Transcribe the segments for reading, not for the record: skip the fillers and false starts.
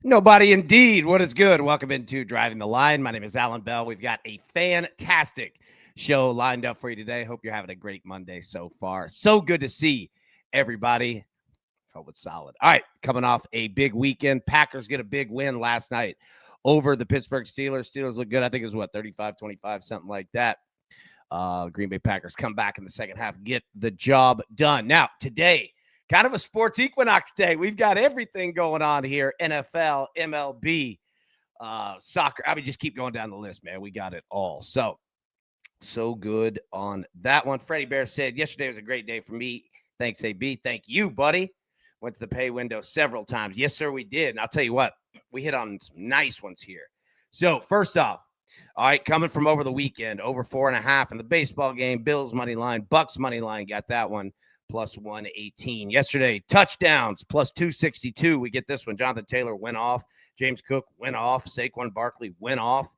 Nobody indeed. What is good? Welcome into Driving the Line. My name is Alan Bell. We've got a fantastic show lined up for you today. Hope you're having a great Monday so far. So good to see everybody. Hope it's solid. All right, coming off a big weekend. Packers get a big win last night over the Pittsburgh Steelers. Steelers look good. I think it was, 35-25, something like that. Green Bay Packers come back in the second half, get the job done. Now, today, kind of a sports equinox day. We've got everything going on here. NFL, MLB, soccer. I mean, just keep going down the list, man. We got it all. So good on that one. Freddie Bear said, yesterday was a great day for me. Thanks, AB. Thank you, buddy. Went to the pay window several times. Yes, sir, we did. And I'll tell you what, we hit on some nice ones here. So first off, all right, coming from over the weekend, over 4.5 in the baseball game, Bills money line, Bucks money line, got that one. Plus 118. Yesterday, touchdowns, plus 262. We get this one. Jonathan Taylor went off. James Cook went off. Saquon Barkley went off.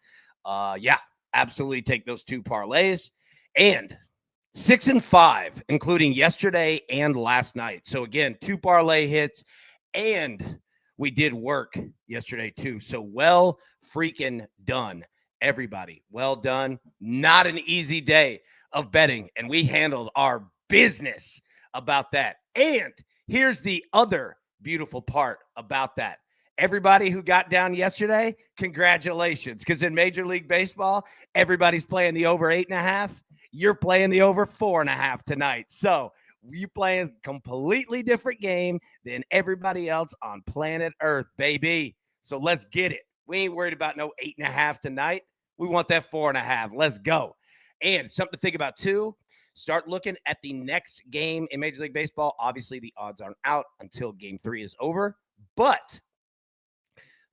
Absolutely take those two parlays. And 6 and 5, including yesterday and last night. So, again, 2 parlay hits. And we did work yesterday, too. So, well freaking done, everybody. Well done. Not an easy day of betting. And we handled our business about that. And here's the other beautiful part about that. Everybody who got down yesterday, congratulations. Because in Major League Baseball, everybody's playing the over 8.5. You're playing the over 4.5 tonight. So you're playing a completely different game than everybody else on planet Earth, baby. So let's get it. We ain't worried about no 8.5 tonight. We want that 4.5. Let's go. And something to think about, too. Start looking at the next game in Major League Baseball. Obviously, the odds aren't out until Game 3 is over. But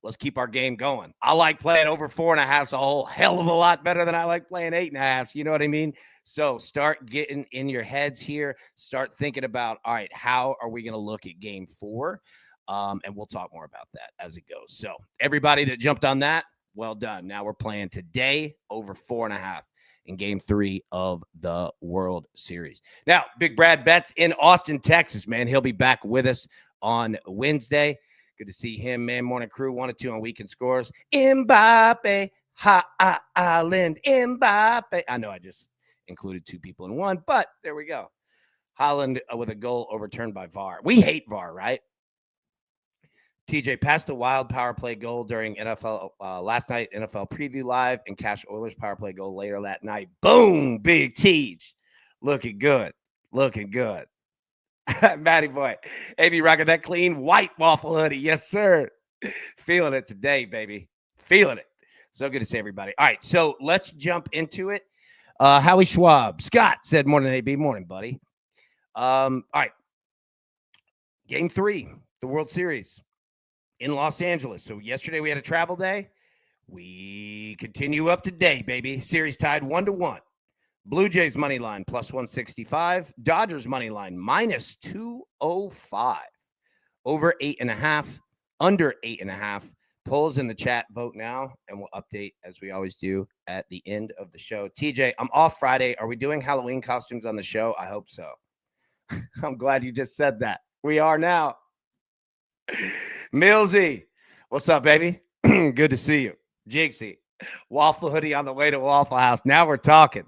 let's keep our game going. I like playing over 4.5 a whole hell of a lot better than I like playing 8.5. You know what I mean? So start getting in your heads here. Start thinking about, all right, how are we going to look at Game 4? And we'll talk more about that as it goes. So everybody that jumped on that, well done. Now we're playing today over 4.5. in Game 3 of the World Series. Now, Big Brad Betts in Austin, Texas, man. He'll be back with us on Wednesday. Good to see him, man. Morning crew, 1-2 on weekend scores. Mbappe, Haaland, Mbappe. I know I just included 2 people in one, but there we go. Haaland with a goal overturned by VAR. We hate VAR, right? TJ passed the wild power play goal during NFL last night, NFL Preview Live, and Cash Oilers power play goal later that night. Boom, Big Tej. Looking good. Looking good. Matty boy. AB rocking that clean white waffle hoodie. Yes, sir. Feeling it today, baby. Feeling it. So good to see everybody. All right, so let's jump into it. Howie Schwab. Scott said, morning, AB. Morning, buddy. All right. Game 3, the World Series. In Los Angeles. So yesterday we had a travel day. We continue up today, baby. Series tied 1-1. Blue Jays money line plus 165. Dodgers money line minus 205. Over 8.5. Under 8.5. Polls in the chat. Vote now, and we'll update as we always do at the end of the show. TJ, I'm off Friday. Are we doing Halloween costumes on the show? I hope so. I'm glad you just said that. We are now. Millsy, what's up, baby? Good to see you. Jinxie, waffle hoodie on the way to Waffle House. Now we're talking.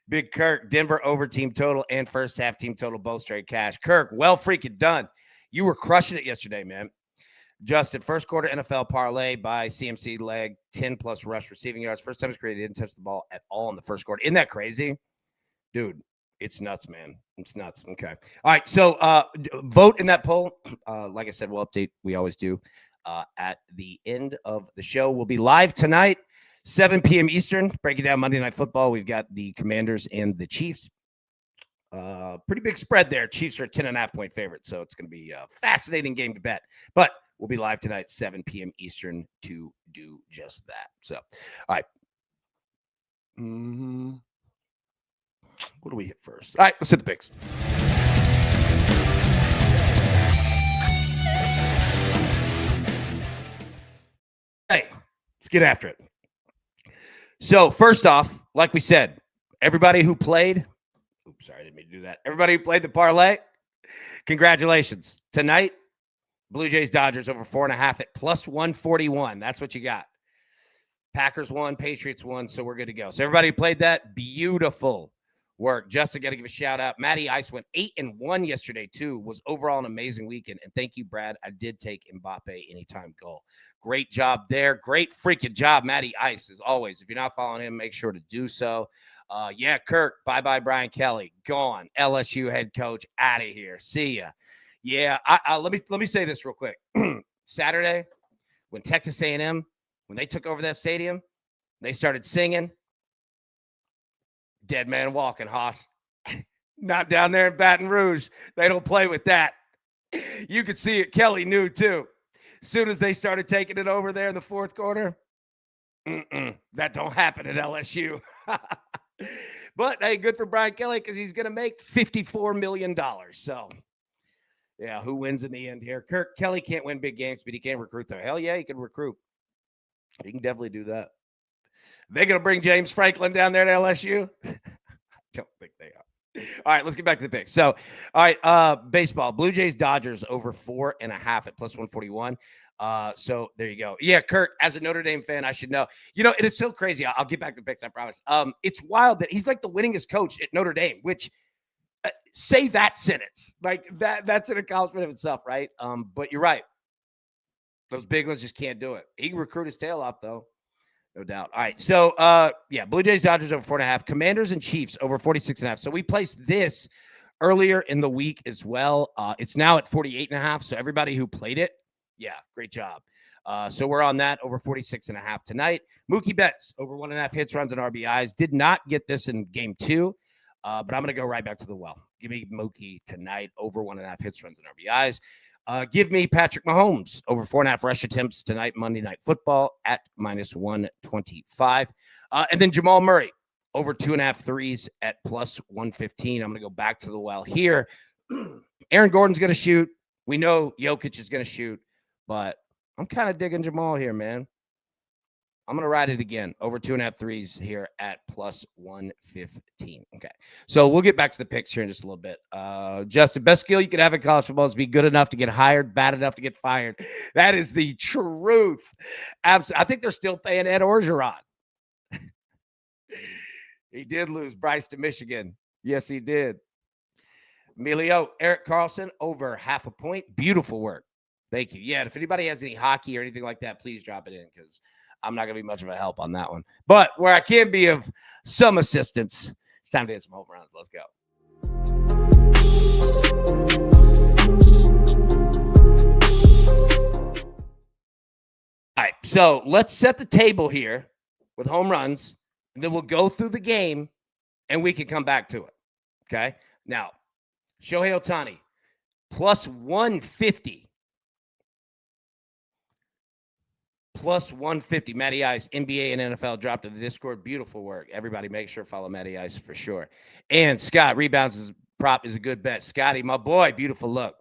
Big Kirk, Denver over team total and first half team total, both straight cash. Kirk, well freaking done. You were crushing it yesterday, man. Justin, first quarter NFL parlay by CMC leg, 10+ rush receiving yards. First time his career, he didn't touch the ball at all in the first quarter. Isn't that crazy? Dude. It's nuts, man. It's nuts. Okay. All right. So vote in that poll. Like I said, we'll update. We always do at the end of the show. We'll be live tonight, 7 p.m. Eastern, breaking down Monday Night Football. We've got the Commanders and the Chiefs. Pretty big spread there. Chiefs are a 10.5-point favorite, so it's going to be a fascinating game to bet. But we'll be live tonight, 7 p.m. Eastern, to do just that. So, all right. What do we hit first? All right, let's hit the picks. Hey, let's get after it. So, first off, like we said, everybody who played, oops, sorry, I didn't mean to do that. Everybody who played the parlay, congratulations. Tonight, Blue Jays, Dodgers over 4.5 at plus 141. That's what you got. Packers won, Patriots won, so we're good to go. So everybody played that. Beautiful work. Justin, got to give a shout out. Matty Ice went 8-1 yesterday, too. Was overall an amazing weekend. And thank you, Brad. I did take Mbappe anytime goal. Great job there. Great freaking job, Matty Ice, as always. If you're not following him, make sure to do so. Yeah, Kirk, bye-bye, Brian Kelly. Gone. LSU head coach, out of here. See ya. Yeah, let me say this real quick. Saturday, when Texas A&M, when they took over that stadium, they started singing. Dead man walking, Hoss. Not down there in Baton Rouge. They don't play with that. You could see it. Kelly knew, too. As soon as they started taking it over there in the fourth quarter, that don't happen at LSU. But, hey, good for Brian Kelly because he's going to make $54 million. So, yeah, who wins in the end here? Kirk Kelly can't win big games, but he can recruit, though. Hell yeah, he can recruit. He can definitely do that. They're going to bring James Franklin down there to LSU? I don't think they are. All right, let's get back to the picks. So, all right, baseball. Blue Jays, Dodgers over 4.5 at plus 141. So there you go. Yeah, Kurt, as a Notre Dame fan, I should know. You know, it is so crazy. I'll get back to the picks, I promise. It's wild that he's like the winningest coach at Notre Dame, which say that sentence. Like that's an accomplishment of itself, right? But you're right. Those big ones just can't do it. He can recruit his tail off, though. No doubt. All right. So, yeah, Blue Jays, Dodgers over 4.5. Commanders and Chiefs over 46.5. So we placed this earlier in the week as well. It's now at 48.5. So everybody who played it, yeah, great job. So we're on that over 46.5 tonight. Mookie Betts over 1.5 hits, runs, and RBIs. Did not get this in game 2, but I'm going to go right back to the well. Give me Mookie tonight over 1.5 hits, runs, and RBIs. Give me Patrick Mahomes over 4.5 rush attempts tonight, Monday Night Football at minus 125. And then Jamal Murray over 2.5 threes at plus 115. I'm going to go back to the well here. Aaron Gordon's going to shoot. We know Jokic is going to shoot, but I'm kind of digging Jamal here, man. I'm going to ride it again. Over 2.5 threes here at plus 115. Okay. So we'll get back to the picks here in just a little bit. Justin, best skill you could have in college football is be good enough to get hired, bad enough to get fired. That is the truth. Absolutely. I think they're still paying Ed Orgeron. He did lose Bryce to Michigan. Yes, he did. Emilio, Eric Carlson over 0.5 point. Beautiful work. Thank you. Yeah, if anybody has any hockey or anything like that, please drop it in because I'm not going to be much of a help on that one. But where I can be of some assistance, it's time to hit some home runs. Let's go. All right, so let's set the table here with home runs, and then we'll go through the game, and we can come back to it. Okay? Now, Shohei Ohtani, plus 150. Plus 150. Matty Ice, NBA and NFL dropped to the Discord. Beautiful work. Everybody make sure to follow Matty Ice for sure. And Scott, rebounds is prop is a good bet. Scotty, my boy, beautiful look.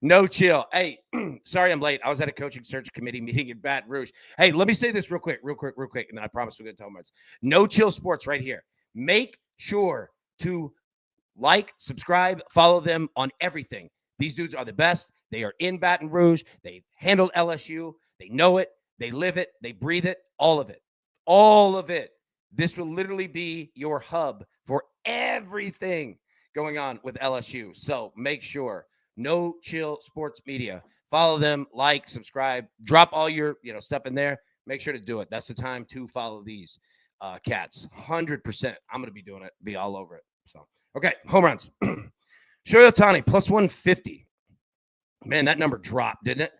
No chill. Hey, sorry I'm late. I was at a coaching search committee meeting in Baton Rouge. Hey, let me say this real quick, and then I promise we're going to tell them. No Chill Sports right here. Make sure to like, subscribe, follow them on everything. These dudes are the best. They are in Baton Rouge. They handled LSU. They know it. They live it. They breathe it. All of it. All of it. This will literally be your hub for everything going on with LSU. So make sure. No Chill Sports Media. Follow them, like, subscribe, drop all your stuff in there. Make sure to do it. That's the time to follow these cats. 100%. I'm going to be doing it. Be all over it. So, okay, home runs. Shohei Ohtani, plus 150. Man, that number dropped, didn't it?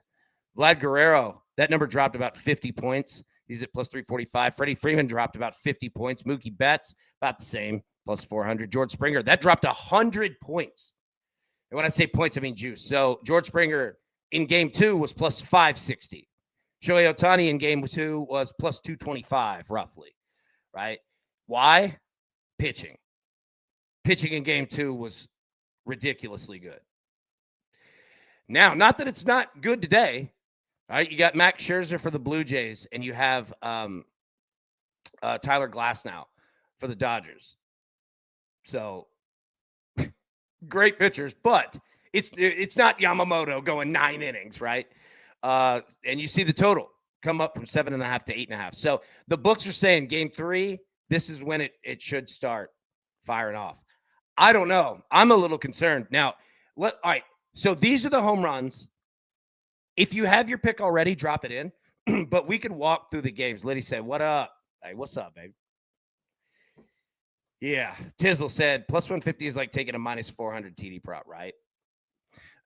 Vlad Guerrero, that number dropped about 50 points. He's at plus 345. Freddie Freeman dropped about 50 points. Mookie Betts, about the same, plus 400. George Springer, that dropped 100 points. And when I say points, I mean juice. So George Springer in game 2 was plus 560. Shohei Ohtani in game 2 was plus 225, roughly, right? Why? Pitching. Pitching in game 2 was ridiculously good. Now, not that it's not good today. All right, you got Max Scherzer for the Blue Jays, and you have Tyler Glasnow for the Dodgers. So, great pitchers, but It's not Yamamoto going 9 innings, right? And you see the total come up from 7.5 to 8.5. So the books are saying game 3, this is when it should start firing off. I don't know. I'm a little concerned. Now, all right. So these are the home runs. If you have your pick already, drop it in. But we could walk through the games. Liddy said, "What up? Hey, what's up, babe?" Yeah. Tizzle said, plus 150 is like taking a minus 400 TD prop, right?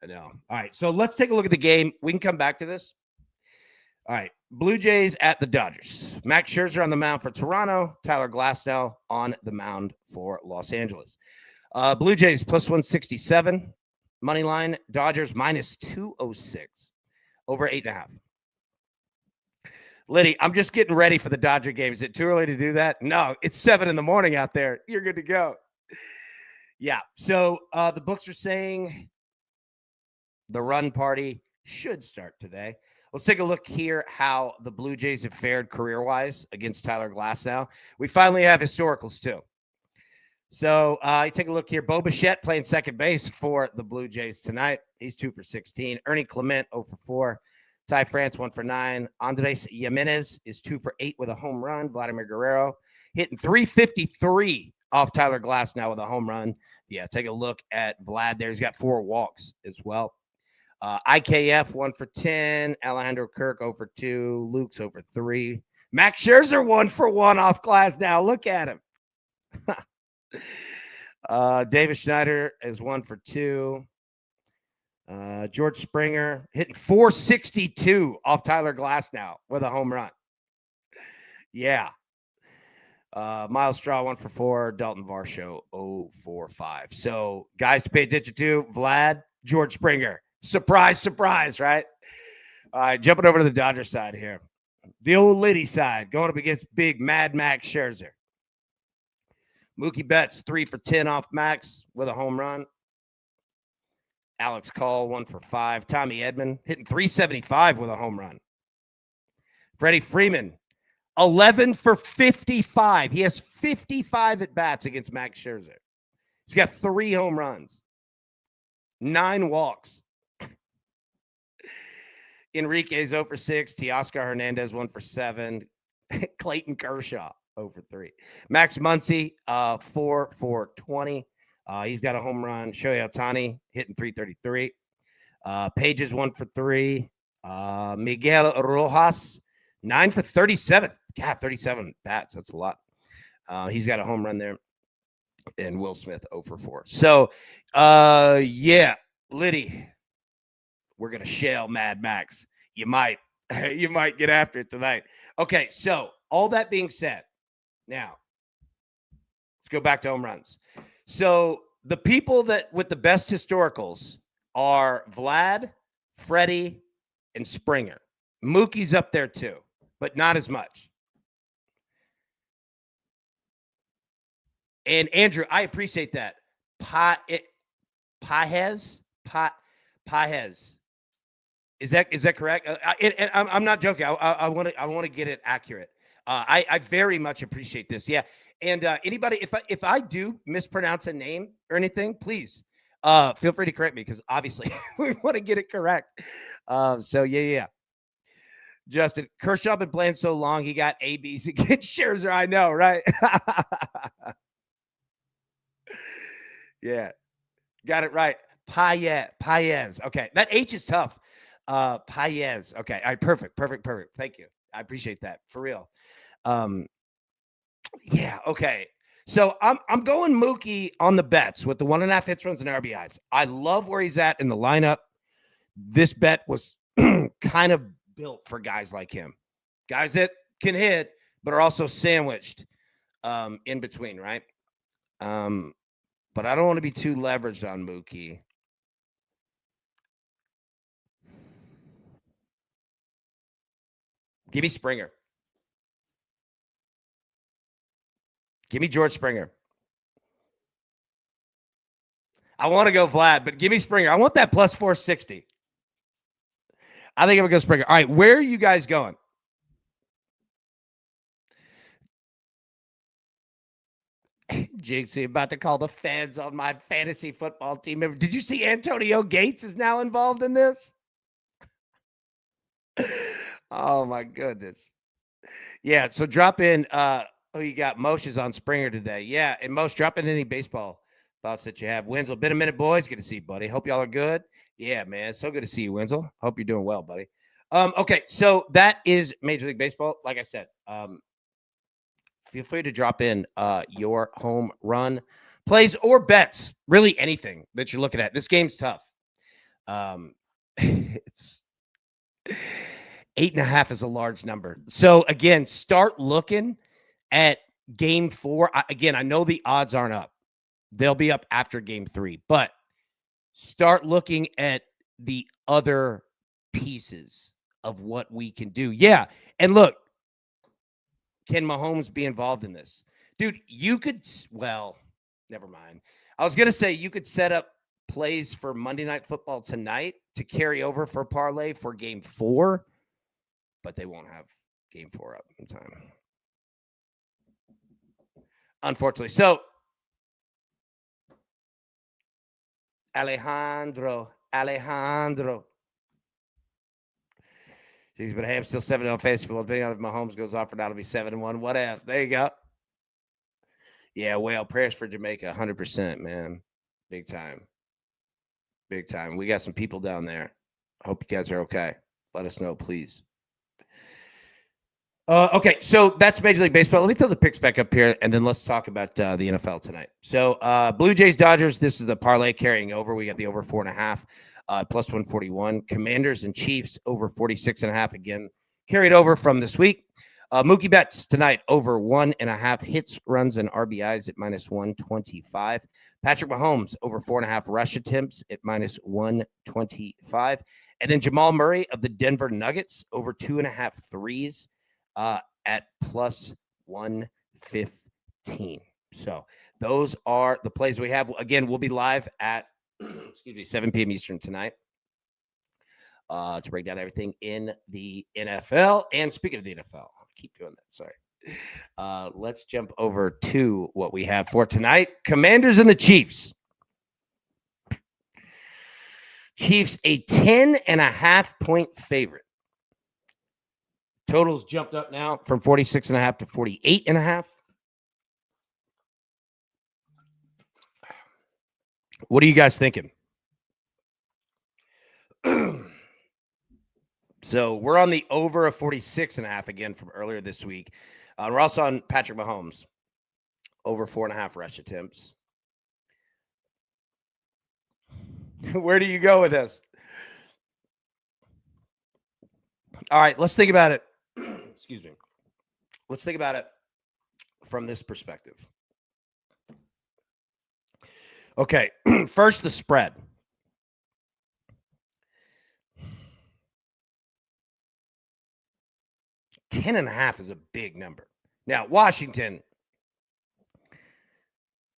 I know. All right. So let's take a look at the game. We can come back to this. All right. Blue Jays at the Dodgers. Max Scherzer on the mound for Toronto. Tyler Glasnow on the mound for Los Angeles. Blue Jays plus 167. Money line. Dodgers minus 206. Over 8.5. Liddy, I'm just getting ready for the Dodger game. Is it too early to do that? No, it's 7 a.m. out there. You're good to go. Yeah. So the books are saying the run party should start today. Let's take a look here how the Blue Jays have fared career-wise against Tyler Glasnow. We finally have historicals, too. So you take a look here. Bo Bichette playing second base for the Blue Jays tonight. He's 2 for 16. Ernie Clement 0 for 4. Ty France 1 for 9. Andres Jimenez is 2 for 8 with a home run. Vladimir Guerrero hitting 353 off Tyler Glasnow with a home run. Yeah, take a look at Vlad there. He's got 4 walks as well. IKF 1 for 10. Alejandro Kirk 0 for 2. Luke's 0 for 3. Max Scherzer 1 for 1 off Glasnow. Look at him. David Schneider is 1 for 2. George Springer hitting 462 off Tyler Glasnow with a home run. Yeah. Miles Straw 1 for 4. Dalton Varsho 0 for 5. So guys to pay attention to: Vlad, George Springer. Surprise, surprise, right? All right, jumping over to the Dodger side here. The old Liddy side going up against big Mad Max Scherzer. Mookie Betts 3 for 10 off Max with a home run. Alex Call 1 for 5. Tommy Edman hitting 375 with a home run. Freddie Freeman 11 for 55. He has 55 at bats against Max Scherzer. He's got 3 home runs, 9 walks. Enrique's 0 for 6. Teoscar Hernandez 1 for 7. Clayton Kershaw 0 for 3. Max Muncy 4 for 20. He's got a home run. Shohei Ohtani hitting 333. Page is 1 for 3. Miguel Rojas 9 for 37. God, 37 bats. That's a lot. He's got a home run there. And Will Smith 0 for 4. So, yeah, Liddy, we're going to shell Mad Max. You might get after it tonight. Okay, so all that being said, now let's go back to home runs. So the people that with the best historicals are Vlad, Freddie, and Springer. Mookie's up there too, but not as much. And Andrew, I appreciate that. Pahez. Is that correct? I'm not joking. I want to get it accurate. I very much appreciate this. Yeah. And anybody, if I do mispronounce a name or anything, please feel free to correct me, because obviously we want to get it correct. So yeah. Justin, Kershaw been playing so long, he got ABs against Scherzer. I know, right? Yeah, got it right. Paez. Okay, that H is tough. Paez. Okay, all right, perfect. Thank you. I appreciate that, for real. Yeah, okay. So I'm going Mookie on the bets with the 1.5 hits, runs, and RBIs. I love where he's at in the lineup. This bet was kind of built for guys like him, guys that can hit but are also sandwiched in between, right? But I don't want to be too leveraged on Mookie. Give me Springer. Give me George Springer. I want to go Vlad, but give me Springer. I want that plus 460. I think I'm going to go Springer. All right, where are you guys going? Jinxie about to call the feds on my fantasy football team. Did you see Antonio Gates is now involved in this? Oh my goodness. Yeah, so drop in you got Moshe's on Springer today. Yeah, and Moshe, drop in any baseball thoughts that you have. Wenzel, been a minute, boys. Good to see you, buddy. Hope y'all are good. Yeah, man. So good to see you, Wenzel. Hope you're doing well, buddy. Okay, so that is Major League Baseball. Like I said, feel free to drop in your home run plays or bets. Really anything that you're looking at. This game's tough. It's 8.5 is a large number. So again, start looking at game 4. I know the odds aren't up. They'll be up after game 3, but start looking at the other pieces of what we can do. Yeah. And look, can Mahomes be involved in this? Dude, you could, well, never mind. I was going to say you could set up plays for Monday Night Football tonight to carry over for parlay for game 4, but they won't have game 4 up in time, unfortunately. So, Alejandro. Jeez, but hey, I'm still 7 on Facebook. Depending on if Mahomes goes off or not, it'll be 7-1. What else? There you go. Yeah, well, prayers for Jamaica, 100%, man. Big time. Big time. We got some people down there. I hope you guys are okay. Let us know, please. Okay, so that's Major League Baseball. Let me throw the picks back up here, and then let's talk about the NFL tonight. So Blue Jays, Dodgers, this is the parlay carrying over. We got the over 4.5, plus 141. Commanders and Chiefs, over 46.5, again, carried over from this week. Mookie Betts tonight, over 1.5 hits, runs, and RBIs at minus 125. Patrick Mahomes, over 4.5 rush attempts at minus 125. And then Jamal Murray of the Denver Nuggets, over 2.5 threes. At plus 115. So those are the plays we have. Again, we'll be live at 7 p.m. Eastern tonight to break down everything in the NFL. And speaking of the NFL, I keep doing that. Sorry. Let's jump over to what we have for tonight. Commanders and the Chiefs. Chiefs, a 10.5-point favorite. Totals jumped up now from 46.5 to 48.5. What are you guys thinking? So we're on the over of 46.5 again from earlier this week. We're also on Patrick Mahomes, over 4.5 rush attempts. Where do you go with this? All right, let's think about it. Excuse me. Let's think about it from this perspective. Okay, first the spread. Ten and a half is a big number. Now, Washington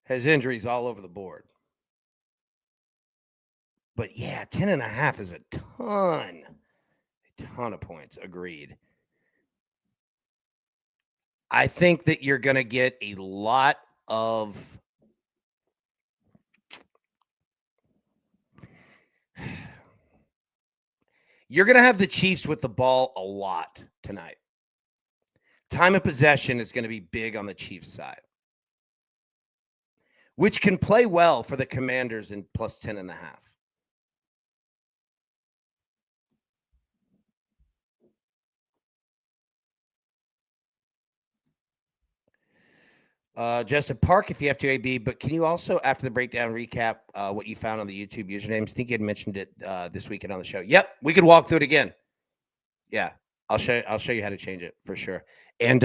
has injuries all over the board. But yeah, 10.5 is a ton of points. Agreed. I think that you're going to get a lot of you're going to have the Chiefs with the ball a lot tonight. Time of possession is going to be big on the Chiefs side, which can play well for the Commanders in plus 10.5. Justin Park, if you have to, AB, but can you also, after the breakdown, recap what you found on the YouTube usernames? I think you had mentioned it this weekend on the show. Yep, we could walk through it again. Yeah, I'll show you how to change it for sure. And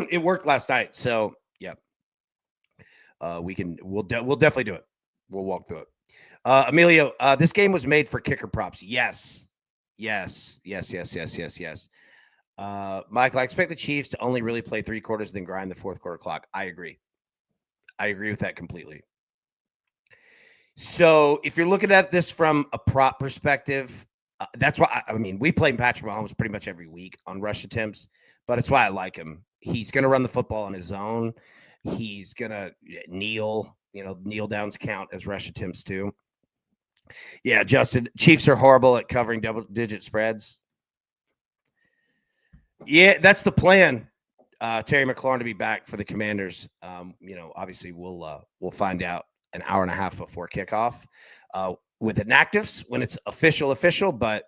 it worked last night, so yeah, we'll definitely do it. We'll walk through it. Emilio, this game was made for kicker props. Yes. Michael, I expect the Chiefs to only really play 3 quarters, then grind the fourth quarter clock. I agree with that completely. So if you're looking at this from a prop perspective, that's why, we play Patrick Mahomes pretty much every week on rush attempts, but it's why I like him. He's going to run the football on his own. He's going to kneel, kneel downs count as rush attempts too. Yeah, Justin, Chiefs are horrible at covering double-digit spreads. Yeah, that's the plan. Terry McLaurin to be back for the Commanders. Obviously we'll find out an hour and a half before kickoff with inactives when it's official. But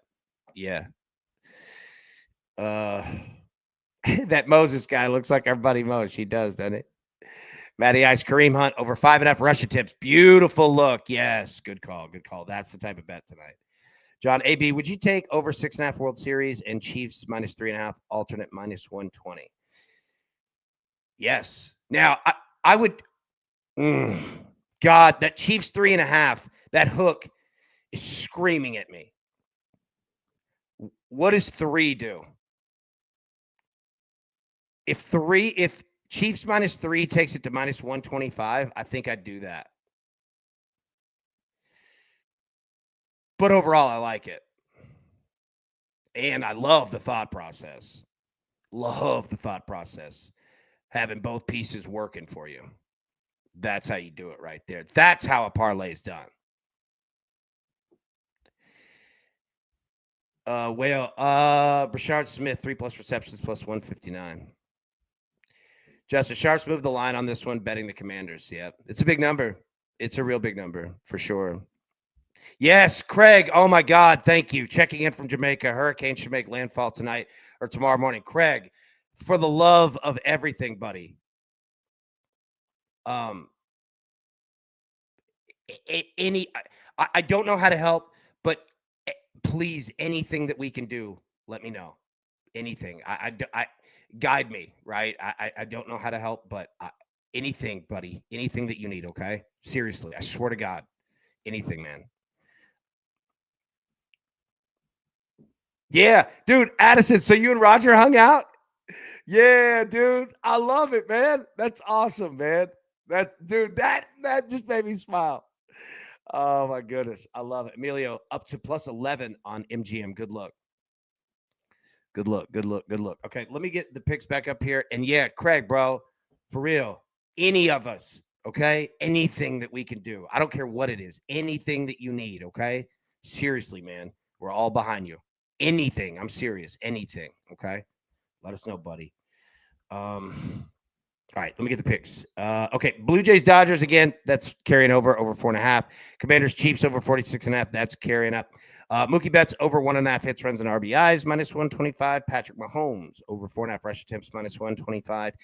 yeah, that Moses guy looks like our buddy Mose. He does, doesn't it? Matty Ice, Kareem Hunt over 5.5 rush attempts. Beautiful look. Yes, good call. That's the type of bet tonight. John, AB, would you take over 6.5 World Series and Chiefs -3.5, alternate -120? Yes. Now, I would. God, that Chiefs 3.5, that hook is screaming at me. What does 3 do? If Chiefs -3 takes it to -125, I think I'd do that. But overall, I like it. And I love the thought process. Having both pieces working for you. That's how you do it right there. That's how a parlay is done. Brashard Smith, 3+ receptions plus 159. Justin Sharps moved the line on this one, betting the Commanders. Yeah, it's a big number. It's a real big number for sure. Yes, Craig. Oh my God, thank you. Checking in from Jamaica. Hurricane should make landfall tonight or tomorrow morning. Craig, for the love of everything, buddy. I don't know how to help, but please, anything that we can do, let me know. Anything. I guide me, right? I don't know how to help, but anything, buddy. Anything that you need, okay? Seriously, I swear to God. Anything, man. Yeah, dude, Addison, so you and Roger hung out? Yeah, dude. I love it, man. That's awesome, man. That just made me smile. Oh my goodness. I love it. Emilio up to +11 on MGM. Good luck. Okay, let me get the picks back up here. And yeah, Craig, bro, for real, any of us, okay? Anything that we can do. I don't care what it is. Anything that you need, okay? Seriously, man. We're all behind you. Anything. I'm serious. Anything, okay? Let us know, buddy. All right, let me get the picks. Okay, Blue Jays, Dodgers again. That's carrying over 4.5. Commanders, Chiefs over 46.5. That's carrying up. Mookie Betts over 1.5 hits, runs, and RBIs -125. Patrick Mahomes over 4.5 rush attempts -125.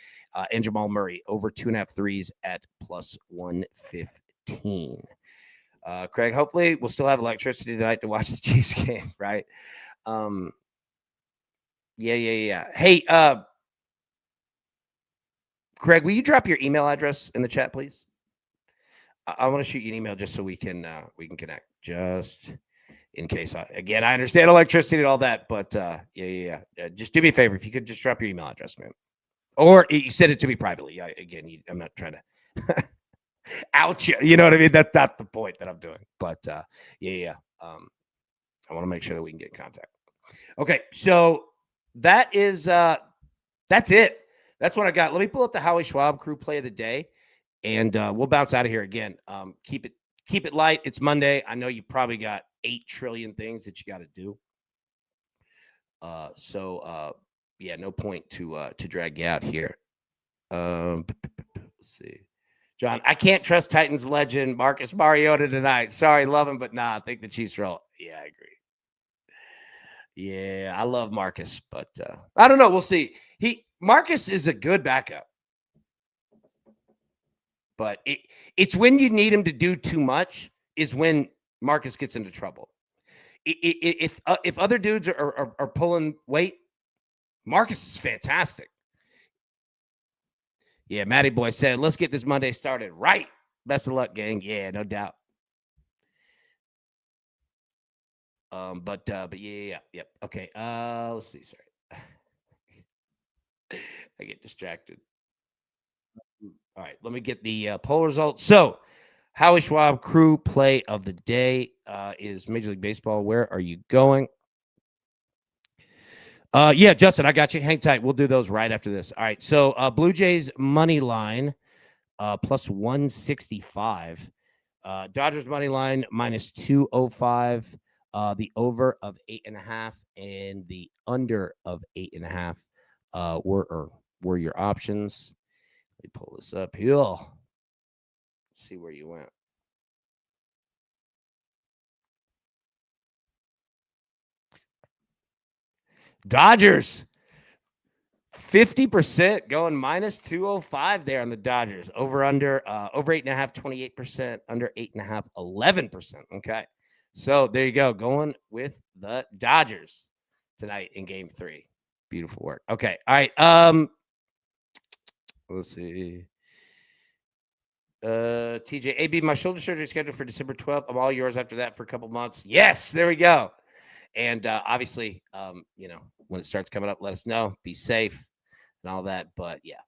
And Jamal Murray over 2.5 threes at +115. Craig, hopefully we'll still have electricity tonight to watch the Chiefs game, right? Yeah. Hey, Craig, will you drop your email address in the chat, please? I want to shoot you an email just so we can connect, just in case. I understand electricity and all that, but yeah. Just do me a favor if you could just drop your email address, man, or you send it to me privately. I'm not trying to out you. You know what I mean? That's not the point that I'm doing. But yeah. I want to make sure that we can get in contact. Okay, so that's it. That's what I got. Let me pull up the Howie Schwab crew play of the day, and we'll bounce out of here again. Keep it light. It's Monday. I know you probably got 8 trillion things that you got to do. Yeah, no point to drag you out here. Let's see. John, I can't trust Titans legend Marcus Mariota tonight. Sorry, love him, but nah, I think the Chiefs roll. Yeah, I agree. Yeah, I love Marcus, but I don't know. We'll see. Marcus is a good backup, but it's when you need him to do too much is when Marcus gets into trouble. If other dudes are pulling weight, Marcus is fantastic. Yeah, Matty Boy said, let's get this Monday started right. Best of luck, gang. Yeah, no doubt. But yeah. Okay. Let's see. Sorry. I get distracted. All right, let me get the poll results. So, Howie Schwab crew play of the day is Major League Baseball. Where are you going? Yeah, Justin, I got you. Hang tight. We'll do those right after this. All right. So, Blue Jays money line plus 165. Dodgers money line minus 205. The over of 8.5 and the under of 8.5 were your options. Let me pull this up here. See where you went. Dodgers 50% going minus 205 there on the Dodgers. Over 8.5, 28%, under 8.5, 11%. Okay. So there you go. Going with the Dodgers tonight in game 3. Beautiful work. Okay. All right. Let's see. TJ, AB, my shoulder surgery is scheduled for December 12th. I'm all yours after that for a couple months. Yes, there we go. And obviously, when it starts coming up, let us know. Be safe and all that. But yeah,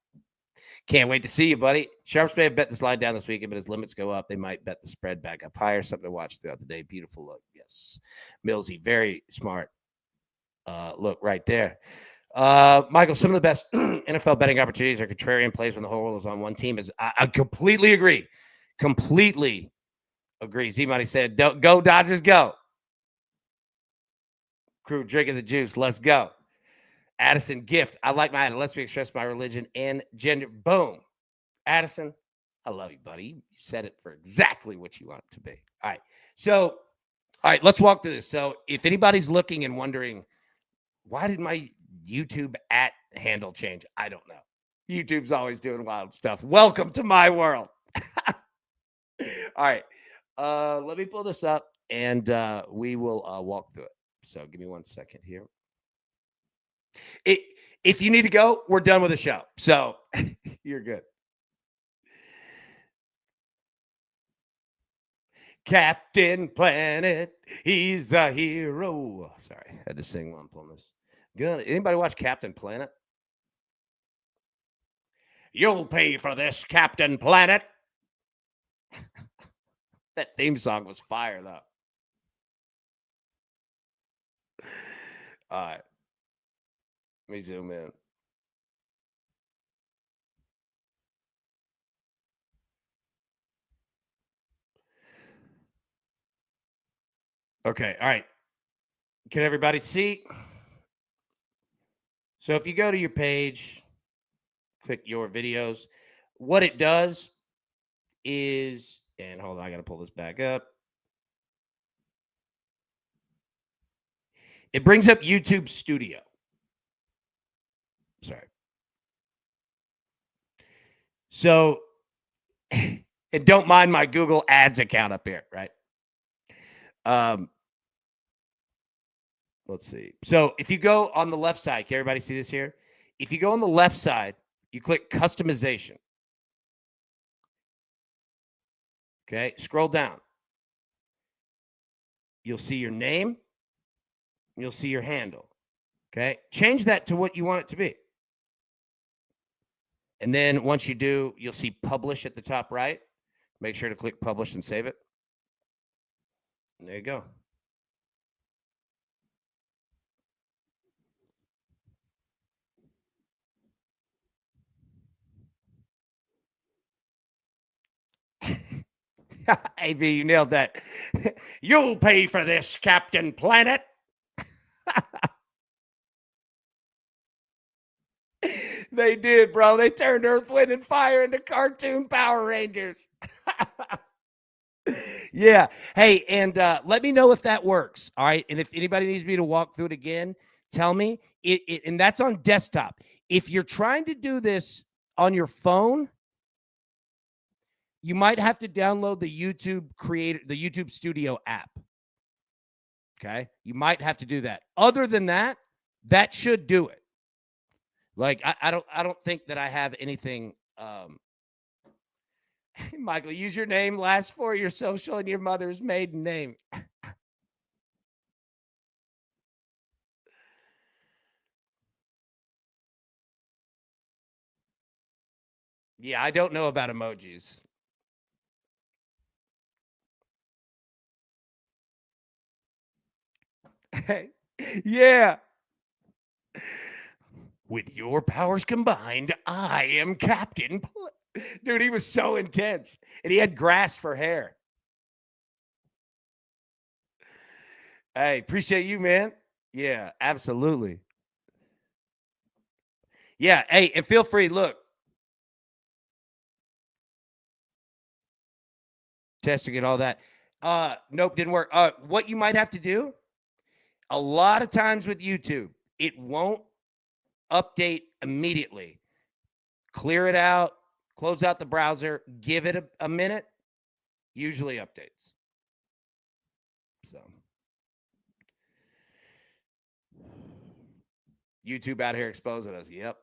can't wait to see you, buddy. Sharps may have bet this line down this weekend, but as limits go up, they might bet the spread back up higher. Something to watch throughout the day. Beautiful look. Yes. Millsy, very smart look right there. Michael, some of the best NFL betting opportunities are contrarian plays when the whole world is on one team. I completely agree. Completely agree. Z-Money said, go Dodgers, go. Crew drinking the juice. Let's go. Addison, gift. I like my attitude. Let's me express my religion and gender. Boom. Addison, I love you, buddy. You said it for exactly what you want it to be. All right. So, all right, let's walk through this. So, if anybody's looking and wondering, why did my YouTube @ handle change? I don't know. YouTube's always doing wild stuff. Welcome to my world. All right. Let me pull this up and we will walk through it. So give me 1 second here. If you need to go, we're done with the show. So you're good. Captain Planet, he's a hero. Sorry, I had to sing while I'm pulling this. Good. Anybody watch Captain Planet? You'll pay for this, Captain Planet. That theme song was fire, though. All right. Let me zoom in. Okay. All right. Can everybody see? So if you go to your page, click your videos, what it does is, and hold on, I got to pull this back up. It brings up YouTube Studio. Sorry. So, and don't mind my Google Ads account up here, right? Let's see. So if you go on the left side, can everybody see this here? If you go on the left side, you click customization. Okay, scroll down. You'll see your name. You'll see your handle. Okay, change that to what you want it to be. And then once you do, you'll see publish at the top right. Make sure to click publish and save it. And there you go. AB, you nailed that. You'll pay for this, Captain Planet. They did, bro. They turned Earth, Wind, and Fire into cartoon Power Rangers. Yeah. Hey, and let me know if that works. All right. And if anybody needs me to walk through it again, tell me. And that's on desktop. If you're trying to do this on your phone, you might have to download the YouTube Studio app. Okay. You might have to do that. Other than that, that should do it. Like, I don't think that I have anything. Michael, use your name, last 4 your social, and your mother's maiden name. Yeah, I don't know about emojis. Yeah. With your powers combined, I am Captain. Dude, he was so intense. And he had grass for hair. Hey, appreciate you, man. Yeah, absolutely. Yeah. Hey, and feel free. Look, testing and all that. Nope, didn't work. What you might have to do, a lot of times with YouTube, it won't update immediately. Clear it out, close out the browser, give it a minute, usually updates. So YouTube out here exposing us. Yep.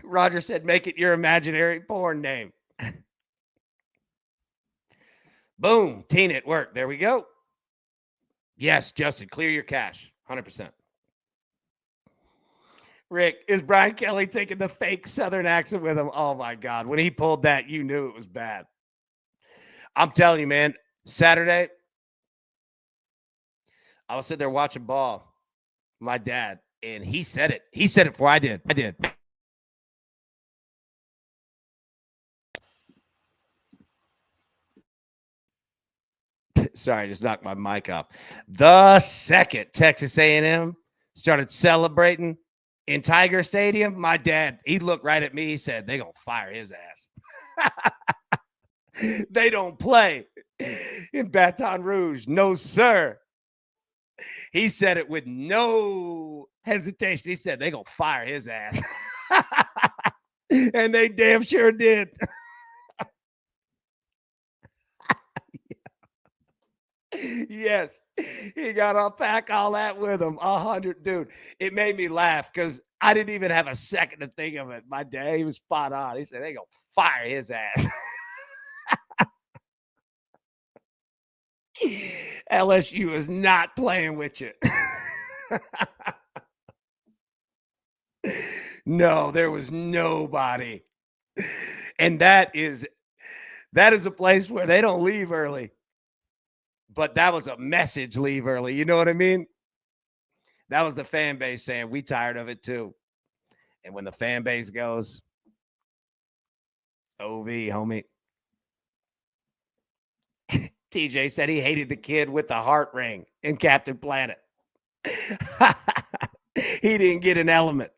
Roger said, make it your imaginary porn name. Boom. Tina, it worked. There we go. Yes, Justin, clear your cache. 100%. Rick, is Brian Kelly taking the fake Southern accent with him? Oh, my God. When he pulled that, you knew it was bad. I'm telling you, man, Saturday, I was sitting there watching ball, my dad, and he said it. He said it before I did. Sorry, I just knocked my mic off. The second Texas A&M started celebrating in Tiger Stadium, my dad, he looked right at me. He said, they're going to fire his ass. They don't play in Baton Rouge. No, sir. He said it with no hesitation. He said, they're going to fire his ass. And they damn sure did. Yes, he got to pack all that with him. 100, dude. It made me laugh because I didn't even have a second to think of it. My dad, he was spot on. He said, they going to fire his ass. LSU is not playing with you. No, there was nobody. And that is a place where they don't leave early. But that was a message, leave early. You know what I mean? That was the fan base saying, we tired of it too. And when the fan base goes, OV, homie. TJ said he hated the kid with the heart ring in Captain Planet. He didn't get an element.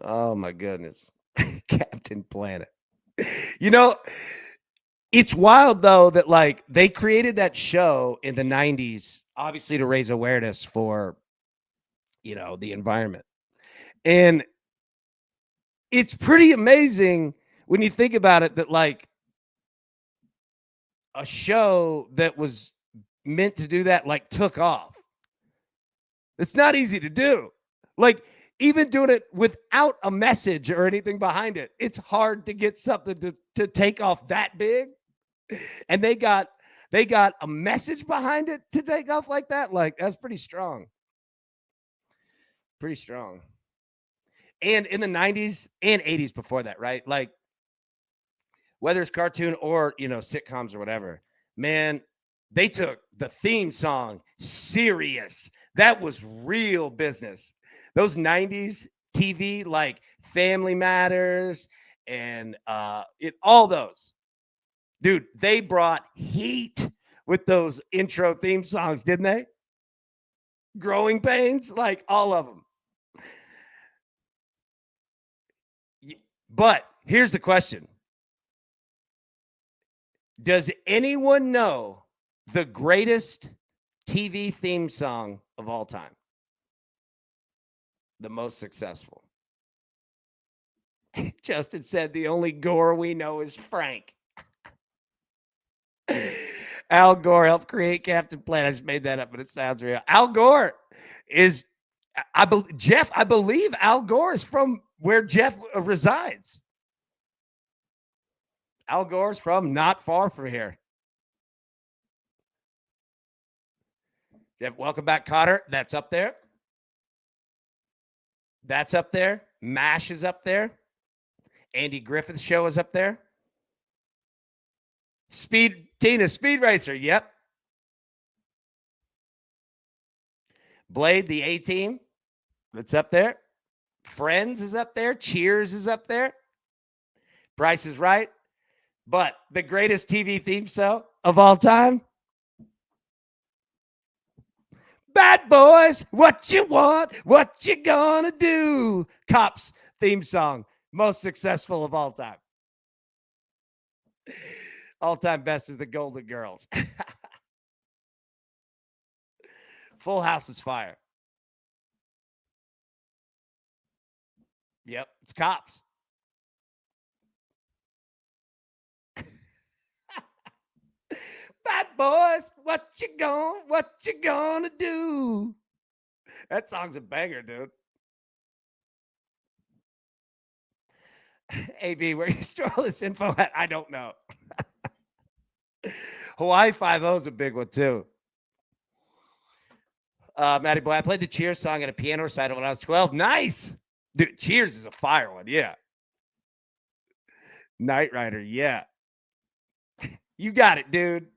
Oh, my goodness. Captain Planet. You know, it's wild, though, that, like, they created that show in the 90s, obviously to raise awareness for, you know, the environment. And it's pretty amazing when you think about it that, like, a show that was meant to do that, like, took off. It's not easy to do. Like, even doing it without a message or anything behind it, it's hard to get something to take off that big. And they got a message behind it to take off like that. Like, that's pretty strong. Pretty strong. And in the 90s and 80s before that, right? Like, whether it's cartoon or, you know, sitcoms or whatever, man, they took the theme song serious. That was real business. Those 90s TV, like Family Matters and all those. Dude, they brought heat with those intro theme songs, didn't they? Growing Pains, like all of them. But here's the question. Does anyone know the greatest TV theme song of all time? The most successful. Justin said the only Gore we know is Frank. Al Gore helped create Captain Planet. I just made that up, but it sounds real. Al Gore is, Jeff, I believe Al Gore is from where Jeff resides. Al Gore's from not far from here. Jeff, welcome back, Cotter. That's up there. That's up there. MASH is up there. Andy Griffith's show is up there. Tina, Speed Racer. Yep. Blade, the A-Team, that's up there. Friends is up there. Cheers is up there. Price is Right. But the greatest TV theme song of all time, Bad Boys, what you want, what you gonna do? Cops theme song, most successful of all time. All-time best is the Golden Girls. Full House is fire. Yep, it's Cops. Bad Boys, what you gonna do? That song's a banger, dude. AB, where you store all this info at? I don't know. Hawaii 5-0 is a big one, too. Matty Boy, I played the Cheers song at a piano recital when I was 12. Nice. Dude, Cheers is a fire one. Yeah. Knight Rider. Yeah. You got it, dude.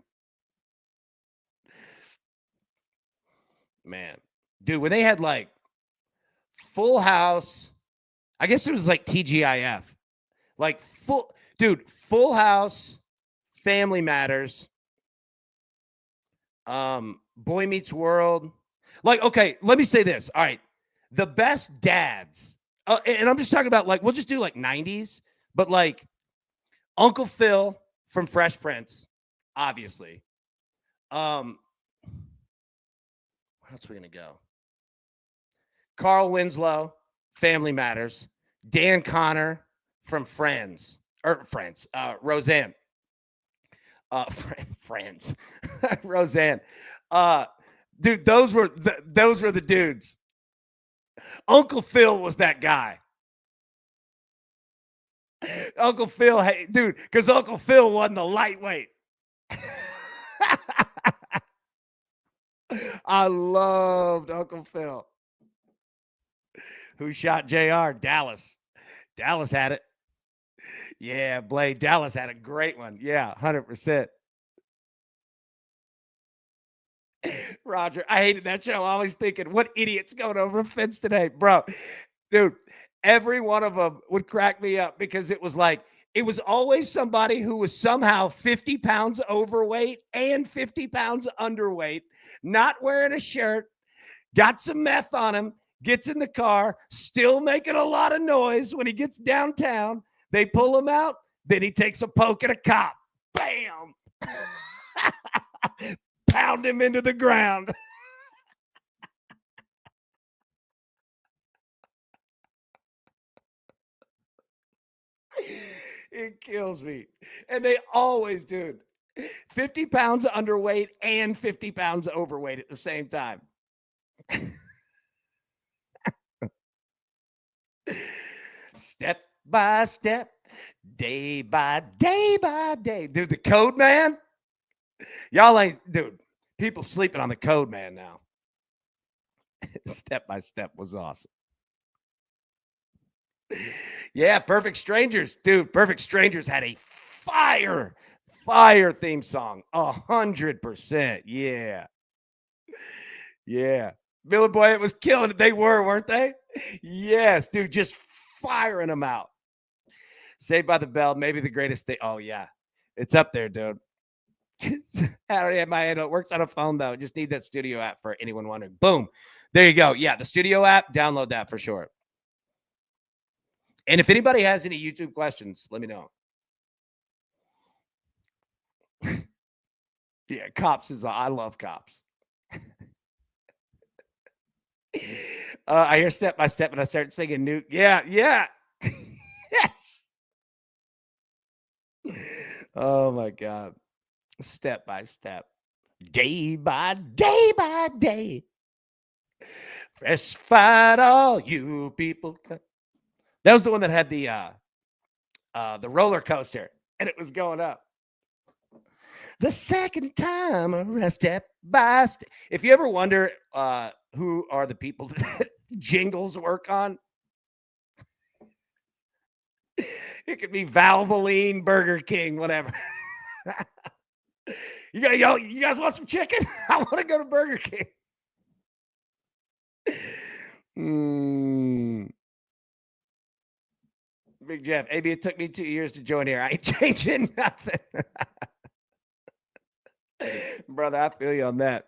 Man. Dude, when they had like Full House, I guess it was like TGIF. Like Full House, Family Matters, Boy Meets World. Like, okay, let me say this. All right. The best dads, and I'm just talking about like, we'll just do like 90s, but like Uncle Phil from Fresh Prince, obviously. Where else are we going to go? Carl Winslow, Family Matters. Dan Connor from Roseanne. Friends. Roseanne. Dude, those were the dudes. Uncle Phil was that guy. Uncle Phil, hey, dude, because Uncle Phil wasn't a lightweight. I loved Uncle Phil. Who shot JR? Dallas. Dallas had it. Yeah, Blade. Dallas had a great one. Yeah, 100%. Roger, I hated that show. I was thinking, what idiot's going over a fence today? Bro, dude, every one of them would crack me up because it was like, it was always somebody who was somehow 50 pounds overweight and 50 pounds underweight, not wearing a shirt, got some meth on him, gets in the car, still making a lot of noise when he gets downtown. They pull him out, then he takes a poke at a cop. Bam! Pound him into the ground. It kills me. And they always, dude, 50 pounds underweight and 50 pounds overweight at the same time. Step by step, day by day by day. Dude, the Code Man. Y'all ain't, dude, people sleeping on the Code Man now. Step by step was awesome. Yeah, Perfect Strangers. Dude, Perfect Strangers had a fire theme song. 100%. Yeah. Yeah. Billy Boy, it was killing it. They weren't they? Yes, dude, just firing them out. Saved by the Bell, maybe the greatest thing. Oh, yeah. It's up there, dude. I already have my hand. It works on a phone, though. Just need that studio app for anyone wondering. Boom. There you go. Yeah, the studio app, download that for sure. And if anybody has any YouTube questions, let me know. Yeah, Cops is, I love Cops. I hear Step by Step and I start singing new. Yeah. Yes. Oh my God. Step by step. Day by day by day. Fresh fight, all you people. That was the one that had the roller coaster and it was going up. The second time around, step by step. If you ever wonder who are the people that jingles work on, it could be Valvoline, Burger King, whatever. You guys want some chicken? I want to go to Burger King. Mm. Big Jeff. AB, it took me 2 years to join here. I ain't changing nothing. Brother, I feel you on that.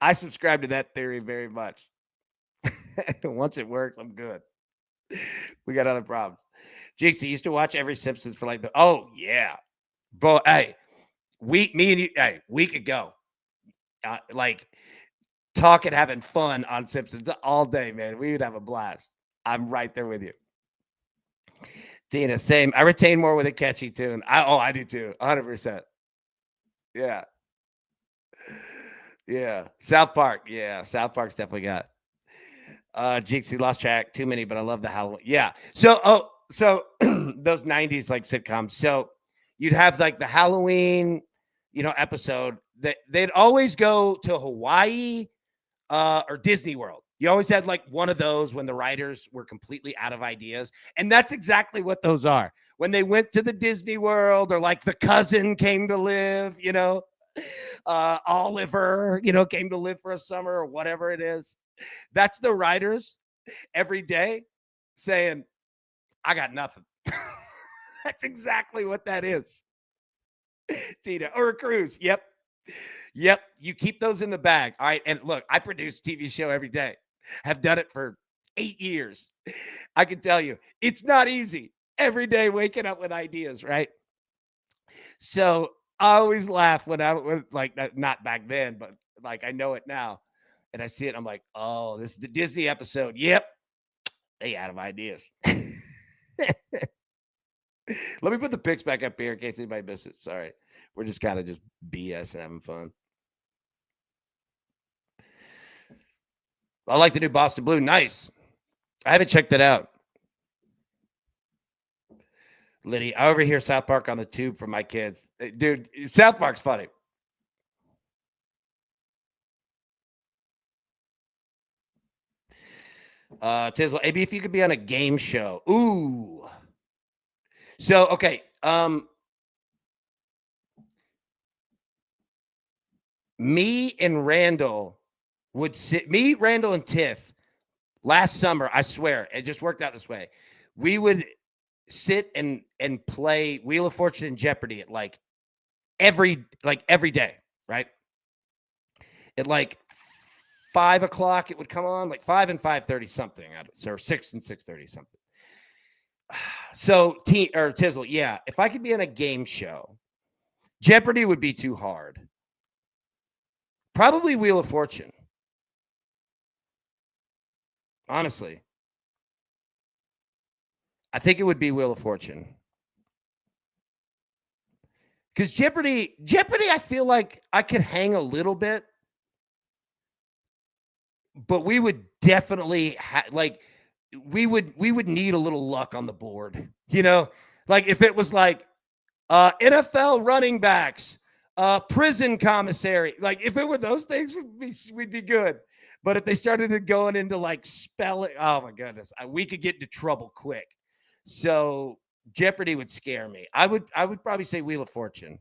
I subscribe to that theory very much. Once it works, I'm good. We got other problems. Jinx, used to watch every Simpsons for like the yeah. Bro, hey, me and you, hey, week ago. Like talking, having fun on Simpsons all day, man. We would have a blast. I'm right there with you. Tina, same. I retain more with a catchy tune. I do too. 100%. Yeah. Yeah. South Park. Yeah. South Park's definitely got. Jinxie lost track. Too many, but I love the Halloween. Yeah. So those 90s like sitcoms. So you'd have like the Halloween, episode that they'd always go to Hawaii or Disney World. You always had like one of those when the writers were completely out of ideas. And that's exactly what those are. When they went to the Disney World or like the cousin came to live, Oliver, came to live for a summer or whatever it is. That's the writers every day saying, I got nothing. That's exactly what that is. Tina, or a cruise. Yep. Yep. You keep those in the bag. All right. And look, I produce a TV show every day. Have done it for 8 years. I can tell you, it's not easy every day waking up with ideas, right? So I always laugh when I was like, not back then, but like I know it now. And I see it. I'm like, oh, this is the Disney episode. Yep. They out of ideas. Let me put the pics back up here in case anybody missed it. Sorry. We're just kind of just BS and having fun. I like the new Boston Blue. Nice. I haven't checked that out. Liddy, I overhear South Park on the tube from my kids. Dude, South Park's funny. Tizzle, maybe if you could be on a game show. Ooh. So, okay. Me, Randall, and Tiff last summer, I swear, it just worked out this way. We would sit and play Wheel of Fortune and Jeopardy at like every day, right? At like 5:00 it would come on, like 5 and 5:30 something, or 6 and 6:30 something. So Tizzle, yeah, if I could be in a game show, Jeopardy would be too hard. Probably Wheel of Fortune. Honestly, I think it would be Wheel of Fortune. Because Jeopardy, I feel like I could hang a little bit, but we would definitely we would need a little luck on the board. Like if it was like NFL running backs, prison commissary, like if it were those things, we'd be good. But if they started going into like spelling, oh my goodness, we could get into trouble quick. So Jeopardy would scare me. I would probably say Wheel of Fortune.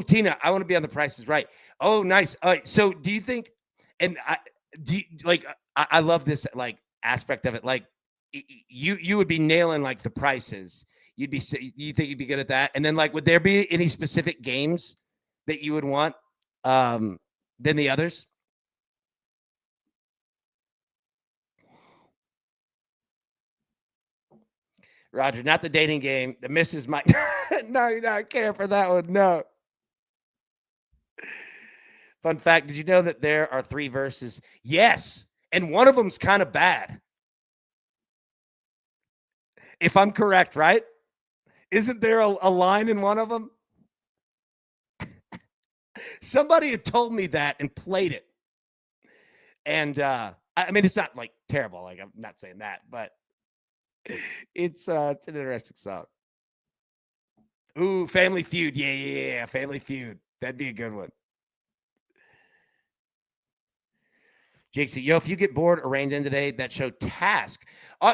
Tina, I want to be on The Price is Right. Oh, nice. So do you think? And I love this like aspect of it. Like you would be nailing like the prices. You think you'd be good at that? And then like, would there be any specific games that you would want than the others? Roger, not the dating game. The missus might. No, you not care for that one. No. Fun fact: did you know that there are 3 verses? Yes, and one of them's kind of bad. If I'm correct, right? Isn't there a line in one of them? Somebody had told me that and played it. And I mean, it's not like terrible. Like I'm not saying that, but it's an interesting song. Ooh, Family Feud. Yeah. Family Feud. That'd be a good one. JC, if you get bored or rained in today, that show Task.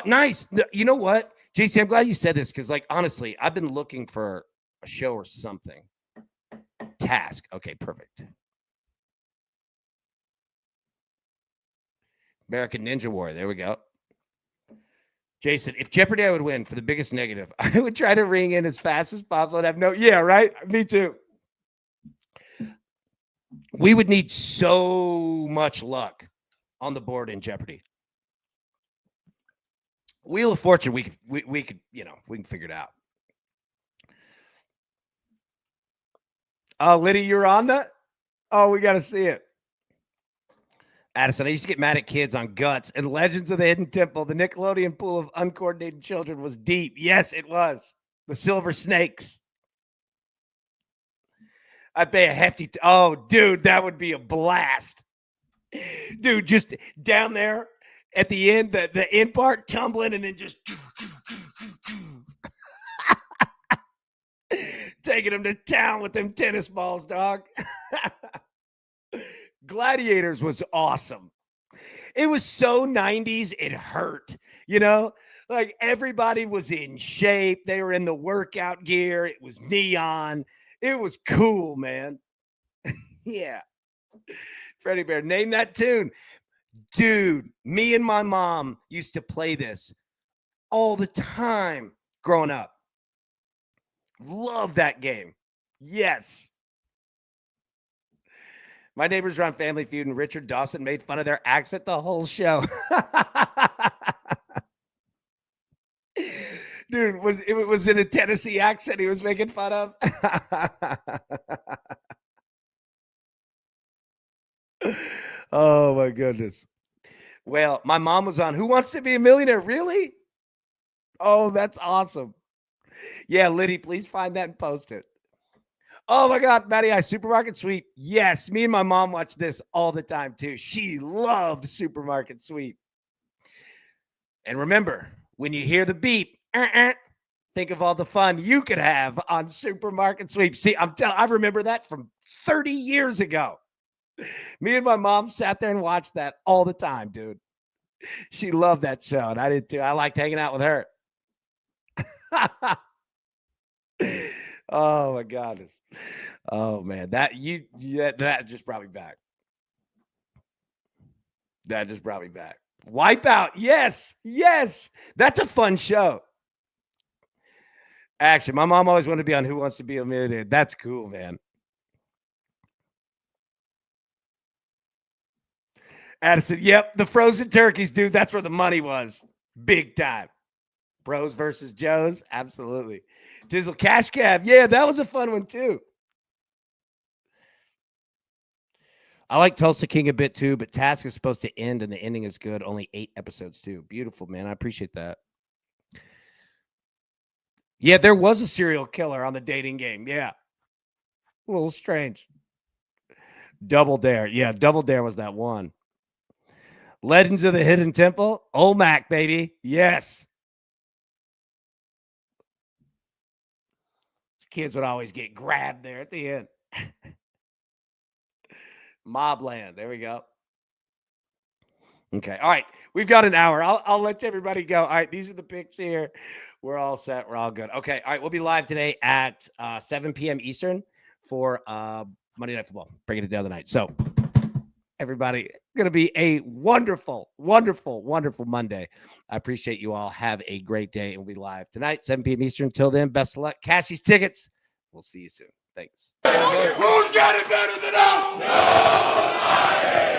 Nice. You know what? JC, I'm glad you said this because, like, honestly, I've been looking for a show or something. Task. Okay, perfect. American Ninja Warrior. There we go. Jason, if Jeopardy I would win for the biggest negative, I would try to ring in as fast as possible and have no. Yeah, right. Me too. We would need so much luck on the board in Jeopardy. Wheel of Fortune, we could, we can figure it out. Oh, Liddy, you're on that? Oh, we got to see it. Addison, I used to get mad at kids on Guts and Legends of the Hidden Temple. The Nickelodeon pool of uncoordinated children was deep. Yes, it was. The Silver Snakes. I'd pay a hefty. Oh, dude, that would be a blast. Dude, just down there at the end, the end part, tumbling and then just taking them to town with them tennis balls, dog. Gladiators was awesome. It was so 90s, it hurt, like everybody was in shape. They were in the workout gear. It was neon. It was cool, man. Yeah. Freddie Bear, name that tune. Dude, me and my mom used to play this all the time growing up. Love that game. Yes. My neighbors were on Family Feud, and Richard Dawson made fun of their accent the whole show. Dude, it was in a Tennessee accent he was making fun of. Oh, my goodness. Well, my mom was on Who Wants to Be a Millionaire? Really? Oh, that's awesome. Yeah, Liddy, please find that and post it. Oh, my God, Matty I, Supermarket Sweep. Yes, me and my mom watch this all the time, too. She loved Supermarket Sweep. And remember, when you hear the beep, think of all the fun you could have on Supermarket Sweep. See, I remember that from 30 years ago. Me and my mom sat there and watched that all the time, dude. She loved that show, and I did too. I liked hanging out with her. Oh, my God. Oh, man. That just brought me back. That just brought me back. Wipeout. Yes. Yes. That's a fun show. Actually, my mom always wanted to be on Who Wants to Be a Millionaire. That's cool, man. Addison, yep, the frozen turkeys, dude. That's where the money was. Big time. Bros versus Joes. Absolutely. Dizzle Cash Cab. Yeah, that was a fun one, too. I like Tulsa King a bit, too, but Task is supposed to end, and the ending is good. Only 8 episodes, too. Beautiful, man. I appreciate that. Yeah, there was a serial killer on the dating game. Yeah. A little strange. Double Dare. Yeah, Double Dare was that one. Legends of the Hidden Temple. Olmec, baby. Yes. Kids would always get grabbed there at the end. Mobland. There we go. Okay. All right. We've got an hour. I'll let everybody go. All right. These are the picks here. We're all set. We're all good. Okay. All right. We'll be live today at 7 p.m. Eastern for Monday Night Football. Bringing it down the night. So, everybody, going to be a wonderful, wonderful, wonderful Monday. I appreciate you all. Have a great day. And we'll be live tonight, 7 p.m. Eastern. Until then, best of luck. Cash these tickets. We'll see you soon. Thanks. Who's got it better than us? Nobody.